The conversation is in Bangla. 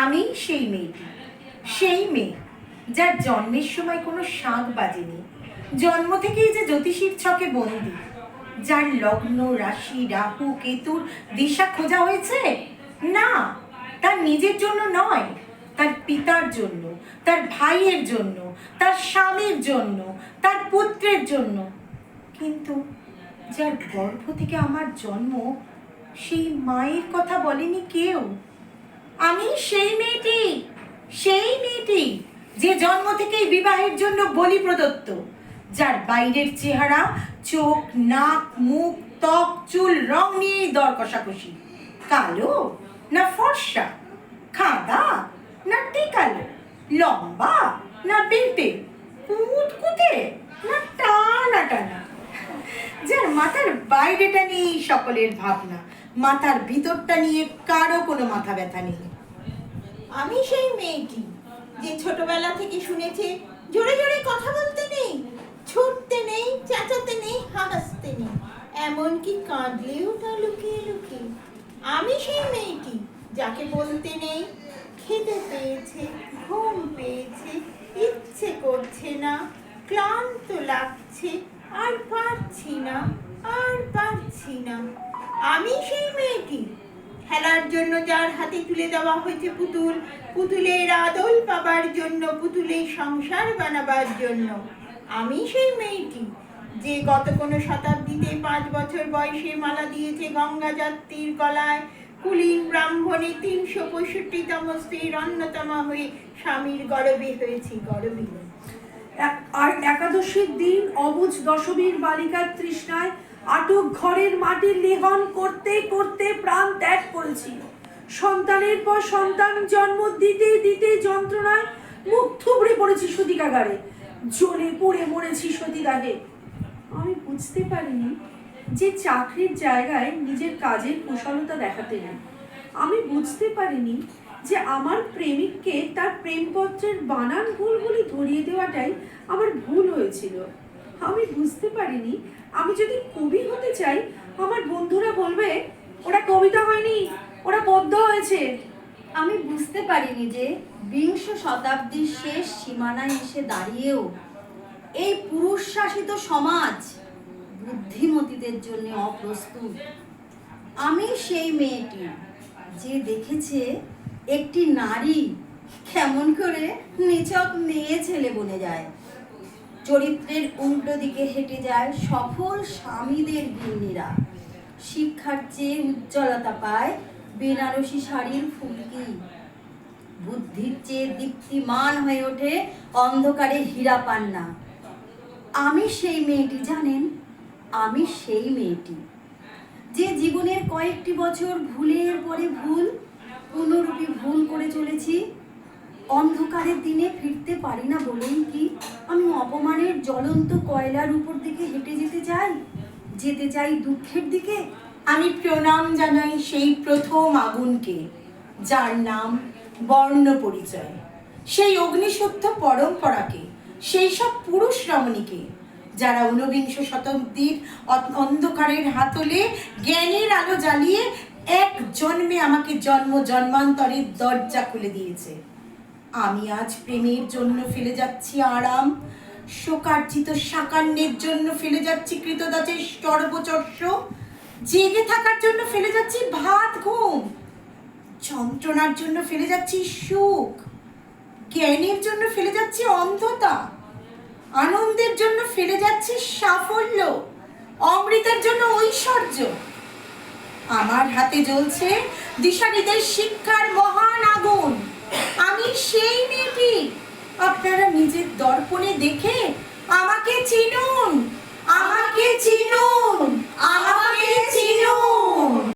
আমি সেই মেয়েটি, সেই মেয়ে যার জন্মের সময় কোনো শাঁখ বাজেনি, জন্ম থেকেই যে জ্যোতিষীর ছকে বন্দী, যার লগ্ন রাশি রাহু কেতুর দিশা খোঁজা হয়েছে না, তার নিজের জন্য নয়, তার পিতার জন্য, তার ভাইয়ের জন্য, তার স্বামীর জন্য, তার পুত্রের জন্য। কিন্তু যার গর্ভ থেকে আমার জন্ম, সেই মায়ের কথা বলেনি কেউ। আমি সেই মেয়েটি, সেই মেয়েটি যে জন্ম থেকেই বিবাহের জন্য বলি প্রদত্ত, যার বাইরের চেহারা, চোখ নাক মুখ ত্বক চুল রং নিয়েই দর কষাকষি, কালো না ফর্সা, খাদা না টেকালো, লম্বা না বেঁটে, কুতকুতে না টানা টানা, যার মাথার বাইরেটা নিয়েই সকলের ভাবনা, মাথার ভিতরটা নিয়ে কারো কোনো মাথা ব্যথা নেই। আমি সেই মেয়েটি যে ছোটবেলা থেকে শুনেছে জোরে জোরে কথা বলতে নেই, ছুটতে নেই, চেঁচাতে নেই, হাসতে নেই, এমনকি কাঁদলেও তা লুকিয়ে লুকিয়ে। আমি সেই মেয়েটি যাকে বলতে নেই খেতে পেয়েছে, ঘুম পেয়েছে, ইচ্ছে করছে না, ক্লান্ত লাগছে, আর পারছি না, আর পারছি না। আমি সেই মেয়েটি খেলার জন্য যার হাতে তুলে দেওয়া হয়েছে পুতুল, পুতুলের আদল পাবার জন্য, পুতুলের সংসার বানাবার জন্য। আমি সেই মেয়েটি যে গত কোনো শতাব্দীতে 5 বছর বয়সে মালা দিয়েছে গঙ্গা যাত্রীর গলায়, কুলীন ব্রাহ্মণে 365তম স্ত্রীর অন্যতমা হয়ে স্বামীর গর্বে হয়েছি গর্বিনী। আর একাদশীর দিন অবুঝ দশমীর বালিকার তৃষ্ণায় আটক ঘরের মাটির লেহন করতে করতে প্রাণ ত্যাগ করেছি। সন্তানের পর সন্তান জন্ম দিতে দিতে যন্ত্রণায় মুখ থুবড়ে পড়েছি সতীকাগারে, জ্বলে পুড়ে মরেছি সতীদাহে। আমি বুঝতে পারিনি যে চাকরির জায়গায় নিজের কাজের কুশলতা দেখাতে নেই। আমি বুঝতে পারিনি যে আমার প্রেমিককে তার প্রেমপত্রের বানান ভুলগুলি ধরিয়ে দেওয়াটাই আমার ভুল হয়েছিল। আমি বুঝতে পারিনি আমি যদি কবি হতে চাই, আমার বন্ধুরা বলবে ওরা কবিতা হয়নি, ওরা পদ্য হয়েছে। আমি বুঝতে পারিনি যে 20 শতাব্দীর শেষ সীমানায় এসে দাঁড়িয়েও এই পুরুষ শাসিত সমাজ বুদ্ধিমতীদের জন্য অপ্রস্তুত। আমি সেই মেয়েটি যে দেখেছে একটি নারী কেমন করে নিছক মেয়ে ছেলে বনে যায়, চরিত্রের উল্টো দিকে হেঁটে যায় সফল স্বামীদের গিন্নিরা, শিক্ষার চেয়ে উজ্জ্বলতা পায় বেনারসি শাড়ির ফুলকি, বুদ্ধির চেয়ে দীপ্তিমান হয়ে ওঠে অন্ধকারে হীরা পান্না। আমি সেই মেয়েটি জানেন, আমি সেই মেয়েটি যে জীবনের কয়েকটি বছর ভুলের পরে ভুল, পুনরূপী ভুল করে চলেছি। অন্ধকারের দিনে ফিরতে পারি না বলেই কি আমি অপমানের জ্বলন্ত কয়লার উপর দিকে হেঁটে যেতে চাই দুঃখের দিকে। আমি প্রণাম জানাই সেই প্রথম আগুনকে, যার নাম বর্ণ পরিচয়, সেই অগ্নিশুদ্ধ পরম্পরাকে, সেই সব পুরুষ রমণীকে যারা 19 শতাব্দীর অন্ধকারের হাতলে জ্ঞানের আলো জ্বালিয়ে এক জন্মে আমাকে জন্ম জন্মান্তরের দরজা খুলে দিয়েছে। আমি আজ প্রেমের জন্য ফেলে যাচ্ছি আরাম, শোকার্জিত সাকান্যের জন্য ফেলে যাচ্ছি কৃতদাসের সর্বচর্য, জেগে থাকার জন্য ফেলে যাচ্ছি ভাত ঘুম, যন্ত্রণার জন্য ফেলে যাচ্ছি সুখ, জ্ঞানের জন্য ফেলে যাচ্ছি অন্ধতা, আনন্দের জন্য ফেলে যাচ্ছি সাফল্য, অমৃতের জন্য ঐশ্বর্য। আমার হাতে জ্বলছে দিশারীদের শিক্ষার মহান আগুন। আমি সেই মেয়েটি, আপনারা নিজের দর্পণে দেখে আমাকে চিনুন।